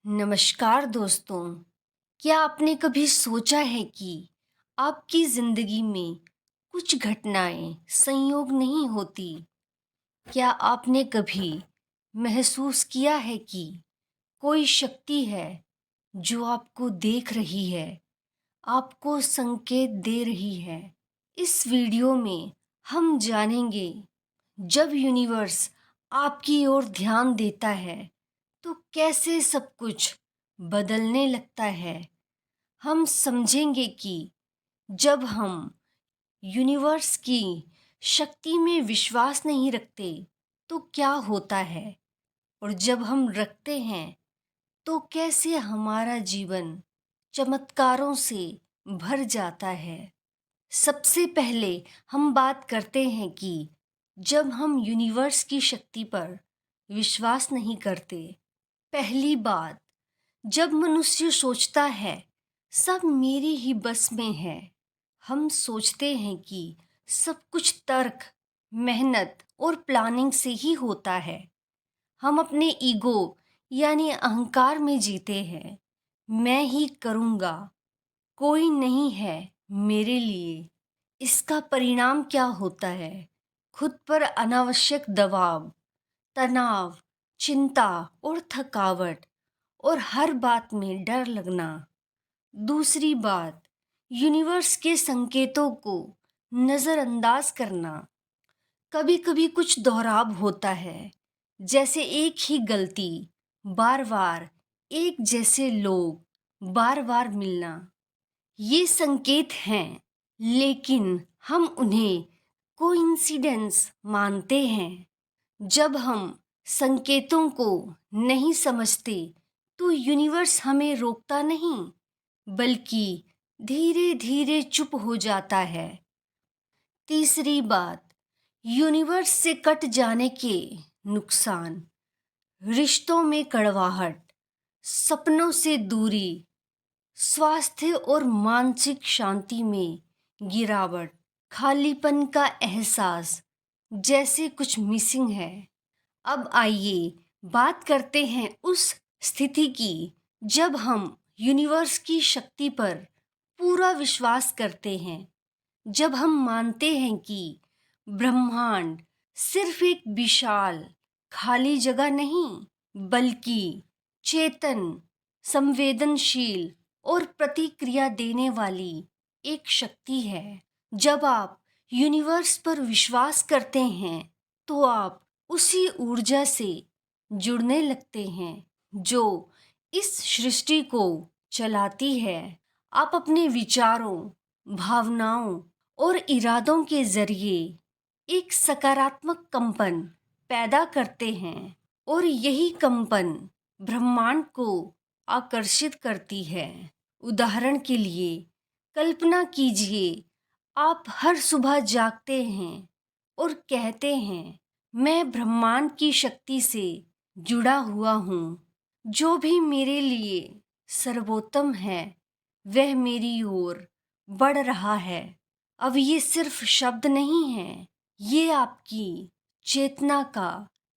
नमस्कार दोस्तों। क्या आपने कभी सोचा है कि आपकी ज़िंदगी में कुछ घटनाएं संयोग नहीं होती? क्या आपने कभी महसूस किया है कि कोई शक्ति है जो आपको देख रही है, आपको संकेत दे रही है? इस वीडियो में हम जानेंगे, जब यूनिवर्स आपकी ओर ध्यान देता है तो कैसे सब कुछ बदलने लगता है। हम समझेंगे कि जब हम यूनिवर्स की शक्ति में विश्वास नहीं रखते तो क्या होता है, और जब हम रखते हैं तो कैसे हमारा जीवन चमत्कारों से भर जाता है। सबसे पहले हम बात करते हैं कि जब हम यूनिवर्स की शक्ति पर विश्वास नहीं करते। पहली बात, जब मनुष्य सोचता है सब मेरी ही बस में है, हम सोचते हैं कि सब कुछ तर्क, मेहनत और प्लानिंग से ही होता है। हम अपने ईगो यानी अहंकार में जीते हैं। मैं ही करूँगा, कोई नहीं है मेरे लिए। इसका परिणाम क्या होता है? खुद पर अनावश्यक दबाव, तनाव, चिंता और थकावट, और हर बात में डर लगना। दूसरी बात, यूनिवर्स के संकेतों को नज़रअंदाज करना। कभी कभी कुछ दोहराव होता है, जैसे एक ही गलती बार बार, एक जैसे लोग बार बार मिलना। ये संकेत हैं, लेकिन हम उन्हें कोइंसिडेंस मानते हैं। जब हम संकेतों को नहीं समझते तो यूनिवर्स हमें रोकता नहीं, बल्कि धीरे धीरे चुप हो जाता है। तीसरी बात, यूनिवर्स से कट जाने के नुकसान। रिश्तों में कड़वाहट, सपनों से दूरी, स्वास्थ्य और मानसिक शांति में गिरावट, खालीपन का एहसास, जैसे कुछ मिसिंग है। अब आइए बात करते हैं उस स्थिति की जब हम यूनिवर्स की शक्ति पर पूरा विश्वास करते हैं। जब हम मानते हैं कि ब्रह्मांड सिर्फ एक विशाल खाली जगह नहीं, बल्कि चेतन, संवेदनशील और प्रतिक्रिया देने वाली एक शक्ति है। जब आप यूनिवर्स पर विश्वास करते हैं तो आप उसी ऊर्जा से जुड़ने लगते हैं जो इस सृष्टि को चलाती है। आप अपने विचारों, भावनाओं और इरादों के जरिए एक सकारात्मक कंपन पैदा करते हैं, और यही कंपन ब्रह्मांड को आकर्षित करती है। उदाहरण के लिए, कल्पना कीजिए आप हर सुबह जागते हैं और कहते हैं, मैं ब्रह्मांड की शक्ति से जुड़ा हुआ हूँ। जो भी मेरे लिए सर्वोत्तम है वह मेरी ओर बढ़ रहा है। अब ये सिर्फ शब्द नहीं है, ये आपकी चेतना का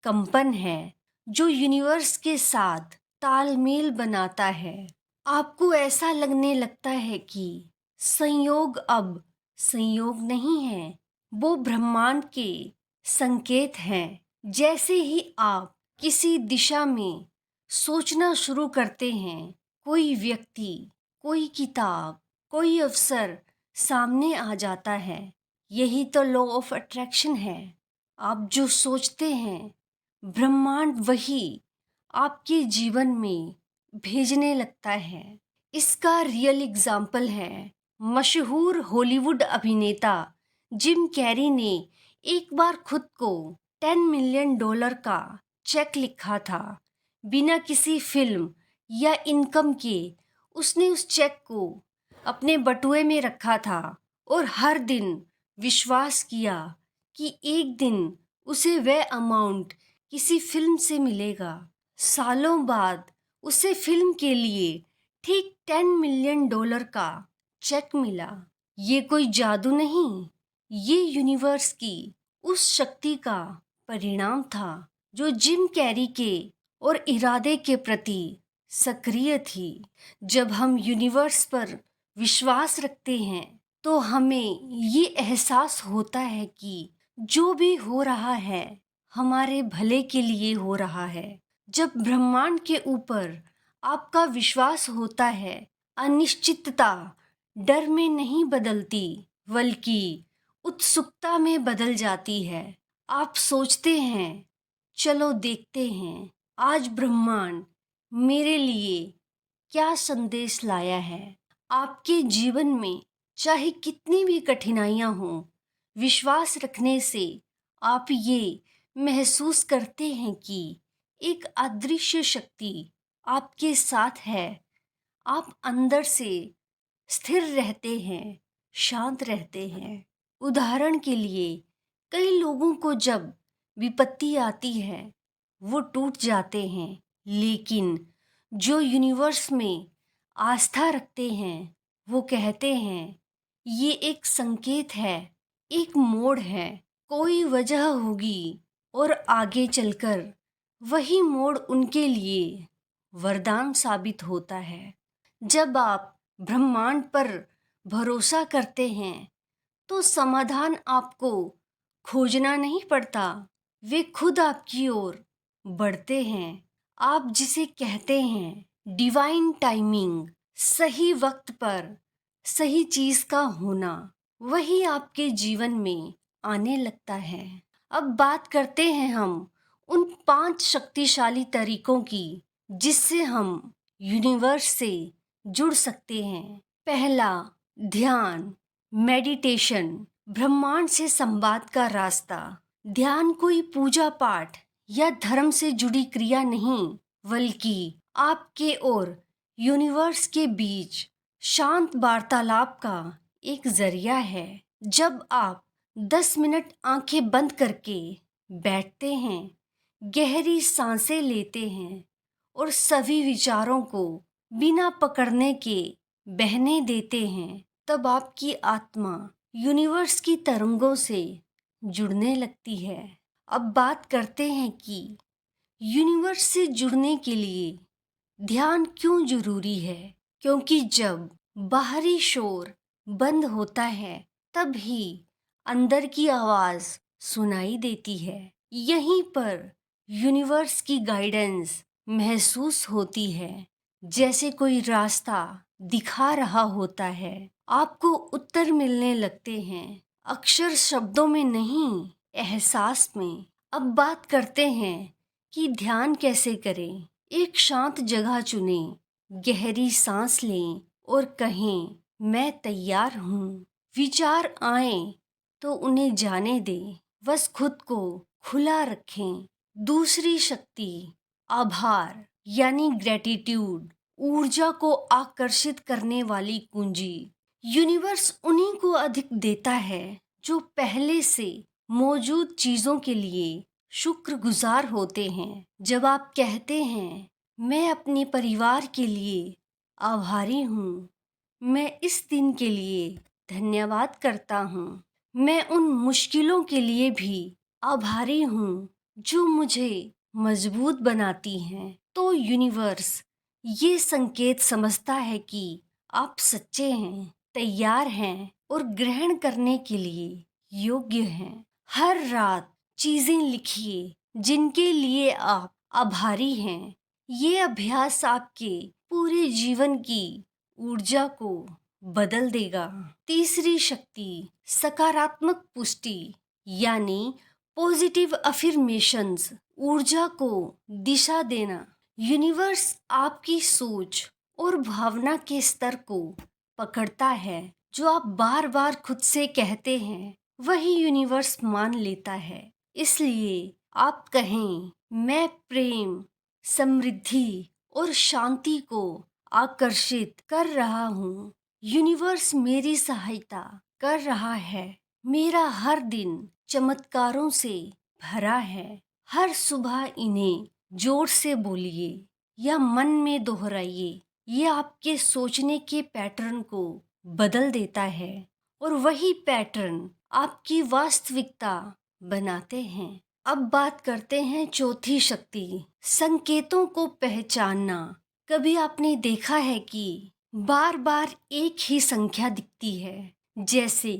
कंपन है जो यूनिवर्स के साथ तालमेल बनाता है। आपको ऐसा लगने लगता है कि संयोग अब संयोग नहीं है, वो ब्रह्मांड के संकेत हैं। जैसे ही आप किसी दिशा में सोचना शुरू करते हैं, कोई व्यक्ति, कोई किताब, कोई अवसर सामने आ जाता है। यही तो लॉ ऑफ अट्रैक्शन है। आप जो सोचते हैं, ब्रह्मांड वही आपके जीवन में भेजने लगता है। इसका रियल एग्जाम्पल है मशहूर हॉलीवुड अभिनेता जिम कैरी ने एक बार खुद को $10 मिलियन का चेक लिखा था। बिना किसी फिल्म या इनकम के उसने उस चेक को अपने बटुए में रखा था और हर दिन विश्वास किया कि एक दिन उसे वह अमाउंट किसी फिल्म से मिलेगा। सालों बाद उसे फिल्म के लिए ठीक $10 मिलियन का चेक मिला। ये कोई जादू नहीं, ये यूनिवर्स की उस शक्ति का परिणाम था जो जिम कैरी के और इरादे के प्रति सक्रिय थी। जब हम यूनिवर्स पर विश्वास रखते हैं तो हमें ये एहसास होता है कि जो भी हो रहा है हमारे भले के लिए हो रहा है। जब ब्रह्मांड के ऊपर आपका विश्वास होता है, अनिश्चितता डर में नहीं बदलती बल्कि उत्सुकता में बदल जाती है। आप सोचते हैं, चलो देखते हैं आज ब्रह्मांड मेरे लिए क्या संदेश लाया है। आपके जीवन में चाहे कितनी भी कठिनाइयां हों, विश्वास रखने से आप ये महसूस करते हैं कि एक अदृश्य शक्ति आपके साथ है। आप अंदर से स्थिर रहते हैं, शांत रहते हैं। उदाहरण के लिए, कई लोगों को जब विपत्ति आती है वो टूट जाते हैं, लेकिन जो यूनिवर्स में आस्था रखते हैं वो कहते हैं ये एक संकेत है, एक मोड़ है, कोई वजह होगी और आगे चलकर वही मोड़ उनके लिए वरदान साबित होता है। जब आप ब्रह्मांड पर भरोसा करते हैं तो समाधान आपको खोजना नहीं पड़ता, वे खुद आपकी ओर बढ़ते हैं। आप जिसे कहते हैं डिवाइन टाइमिंग, सही वक्त पर सही चीज का होना, वही आपके जीवन में आने लगता है। अब बात करते हैं हम उन 5 शक्तिशाली तरीकों की जिससे हम यूनिवर्स से जुड़ सकते हैं। पहला, ध्यान, मेडिटेशन, ब्रह्मांड से संवाद का रास्ता। ध्यान कोई पूजा पाठ या धर्म से जुड़ी क्रिया नहीं, बल्कि आपके और यूनिवर्स के बीच शांत वार्तालाप का एक जरिया है। जब आप 10 मिनट आंखें बंद करके बैठते हैं, गहरी सांसें लेते हैं और सभी विचारों को बिना पकड़ने के बहने देते हैं, तब आपकी आत्मा यूनिवर्स की तरंगों से जुड़ने लगती है। अब बात करते हैं कि यूनिवर्स से जुड़ने के लिए ध्यान क्यों जरूरी है। क्योंकि जब बाहरी शोर बंद होता है तभी अंदर की आवाज सुनाई देती है। यहीं पर यूनिवर्स की गाइडेंस महसूस होती है, जैसे कोई रास्ता दिखा रहा होता है। आपको उत्तर मिलने लगते हैं, अक्षर शब्दों में नहीं, एहसास में। अब बात करते हैं कि ध्यान कैसे करें। एक शांत जगह चुनें, गहरी सांस लें और कहें, मैं तैयार हूँ। विचार आएं तो उन्हें जाने दें, बस खुद को खुला रखें। दूसरी शक्ति, आभार यानी ग्रेटिट्यूड, ऊर्जा को आकर्षित करने वाली कुंजी। यूनिवर्स उन्हीं को अधिक देता है जो पहले से मौजूद चीजों के लिए शुक्रगुजार होते हैं। जब आप कहते हैं, मैं अपने परिवार के लिए आभारी हूँ, मैं इस दिन के लिए धन्यवाद करता हूँ, मैं उन मुश्किलों के लिए भी आभारी हूँ जो मुझे मजबूत बनाती हैं, तो यूनिवर्स ये संकेत समझता है कि आप सच्चे हैं, तैयार हैं और ग्रहण करने के लिए योग्य हैं। हर रात चीजें लिखिए जिनके लिए आप आभारी हैं। ये अभ्यास आपके पूरे जीवन की ऊर्जा को बदल देगा। तीसरी शक्ति, सकारात्मक पुष्टि यानी पॉजिटिव अफर्मेशंस, ऊर्जा को दिशा देना। यूनिवर्स आपकी सोच और भावना के स्तर को पकड़ता है। जो आप बार बार खुद से कहते हैं वही यूनिवर्स मान लेता है। इसलिए आप कहें, मैं प्रेम, समृद्धि और शांति को आकर्षित कर रहा हूँ। यूनिवर्स मेरी सहायता कर रहा है। मेरा हर दिन चमत्कारों से भरा है। हर सुबह इन्हें जोर से बोलिए या मन में दोहराइए। ये आपके सोचने के पैटर्न को बदल देता है और वही पैटर्न आपकी वास्तविकता बनाते हैं। अब बात करते हैं चौथी शक्ति, संकेतों को पहचानना कभी आपने देखा है कि बार बार एक ही संख्या दिखती है, जैसे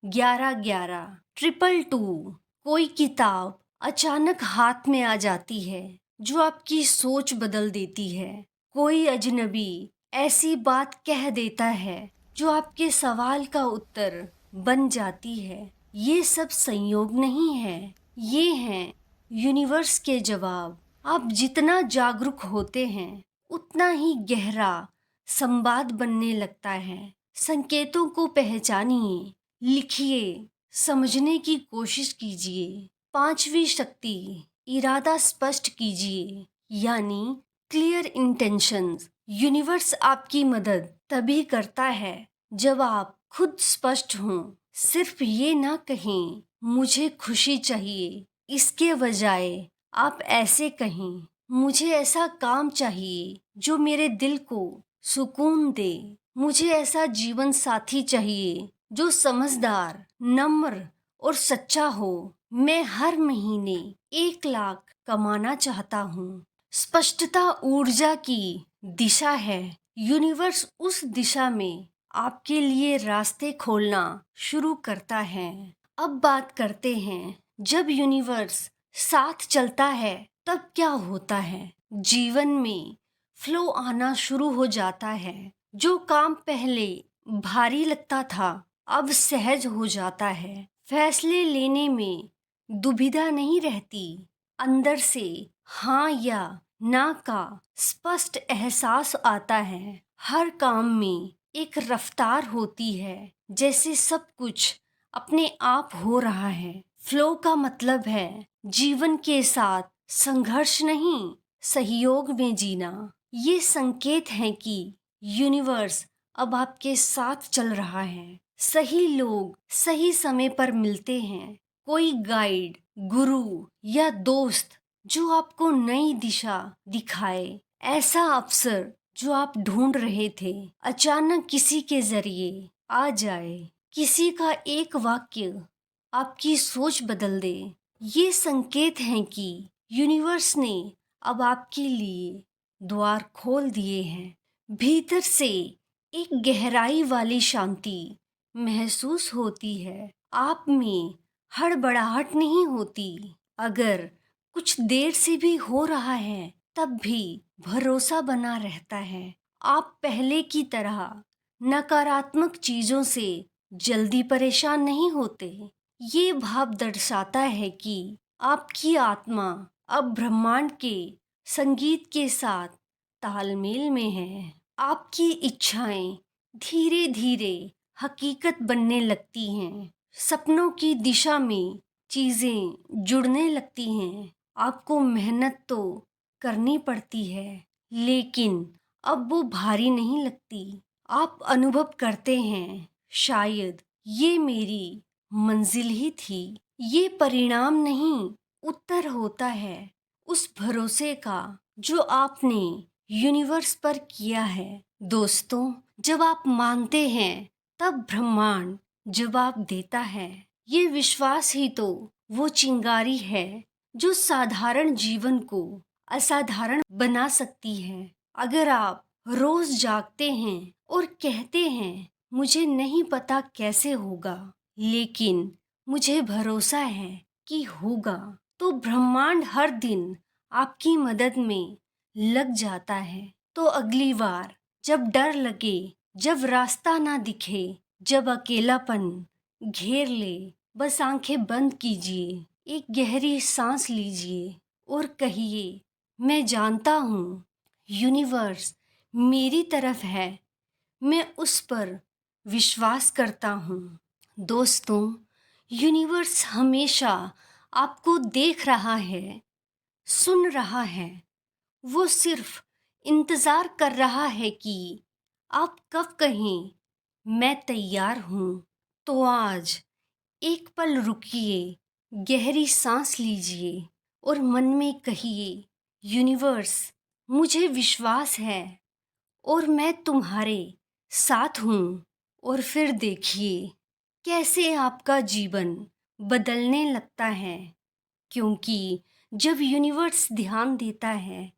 11 11, 222। कोई किताब अचानक हाथ में आ जाती है जो आपकी सोच बदल देती है। कोई अजनबी ऐसी बात कह देता है जो आपके सवाल का उत्तर बन जाती है। ये सब संयोग नहीं है, ये हैं यूनिवर्स के जवाब। आप जितना जागरूक होते हैं उतना ही गहरा संवाद बनने लगता है। संकेतों को पहचानिए, लिखिए, समझने की कोशिश कीजिए। पांचवी शक्ति, इरादा स्पष्ट कीजिए, यानी क्लियर इंटेंशंस। यूनिवर्स आपकी मदद तभी करता है जब आप खुद स्पष्ट हों। सिर्फ ये ना कहें मुझे खुशी चाहिए, इसके बजाय आप ऐसे कहें मुझे ऐसा काम चाहिए जो मेरे दिल को सुकून दे। मुझे ऐसा जीवन साथी चाहिए जो समझदार, नम्र और सच्चा हो। मैं हर महीने 1 लाख कमाना चाहता हूँ। स्पष्टता ऊर्जा की दिशा है। यूनिवर्स उस दिशा में आपके लिए रास्ते खोलना शुरू करता है। अब बात करते हैं, जब यूनिवर्स साथ चलता है तब क्या होता है। जीवन में फ्लो आना शुरू हो जाता है। जो काम पहले भारी लगता था अब सहज हो जाता है। फैसले लेने में दुविधा नहीं रहती। अंदर से हाँ या ना का स्पष्ट एहसास आता है। हर काम में एक रफ्तार होती है, जैसे सब कुछ अपने आप हो रहा है। फ्लो का मतलब है जीवन के साथ संघर्ष नहीं, सहयोग में जीना। ये संकेत है कि यूनिवर्स अब आपके साथ चल रहा है। सही लोग सही समय पर मिलते हैं। कोई गाइड, गुरु या दोस्त जो आपको नई दिशा दिखाए। ऐसा अवसर जो आप ढूंढ रहे थे अचानक किसी के जरिए आ जाए। किसी का एक वाक्य आपकी सोच बदल दे। ये संकेत हैं कि यूनिवर्स ने अब आपके लिए द्वार खोल दिए हैं। भीतर से एक गहराई वाली शांति महसूस होती है। आप में हड़बड़ाहट नहीं होती। अगर कुछ देर से भी हो रहा है तब भी भरोसा बना रहता है। आप पहले की तरह नकारात्मक चीजों से जल्दी परेशान नहीं होते। ये भाव दर्शाता है कि आपकी आत्मा अब ब्रह्मांड के संगीत के साथ तालमेल में है। आपकी इच्छाएं धीरे धीरे हकीकत बनने लगती हैं। सपनों की दिशा में चीजें जुड़ने लगती हैं। आपको मेहनत तो करनी पड़ती है, लेकिन अब वो भारी नहीं लगती। आप अनुभव करते हैं, शायद ये मेरी मंजिल ही थी। ये परिणाम नहीं, उत्तर होता है उस भरोसे का जो आपने यूनिवर्स पर किया है। दोस्तों, जब आप मानते हैं तब ब्रह्मांड जवाब देता है। ये विश्वास ही तो वो चिंगारी है जो साधारण जीवन को असाधारण बना सकती है। अगर आप रोज जागते हैं और कहते हैं मुझे नहीं पता कैसे होगा, लेकिन मुझे भरोसा है कि होगा, तो ब्रह्मांड हर दिन आपकी मदद में लग जाता है। तो अगली बार जब डर लगे, जब रास्ता ना दिखे, जब अकेलापन घेर ले, बस आंखें बंद कीजिए, एक गहरी सांस लीजिए और कहिए मैं जानता हूँ यूनिवर्स मेरी तरफ है, मैं उस पर विश्वास करता हूँ। दोस्तों, यूनिवर्स हमेशा आपको देख रहा है, सुन रहा है। वो सिर्फ इंतजार कर रहा है कि आप कब कहें मैं तैयार हूँ। तो आज एक पल रुकिए, गहरी सांस लीजिए और मन में कहिए यूनिवर्स मुझे विश्वास है और मैं तुम्हारे साथ हूँ। और फिर देखिए कैसे आपका जीवन बदलने लगता है, क्योंकि जब यूनिवर्स ध्यान देता है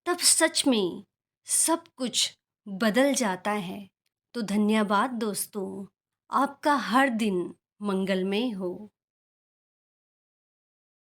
तब सच में सब कुछ बदल जाता है। तो धन्यवाद दोस्तों। आपका हर दिन मंगलमय हो।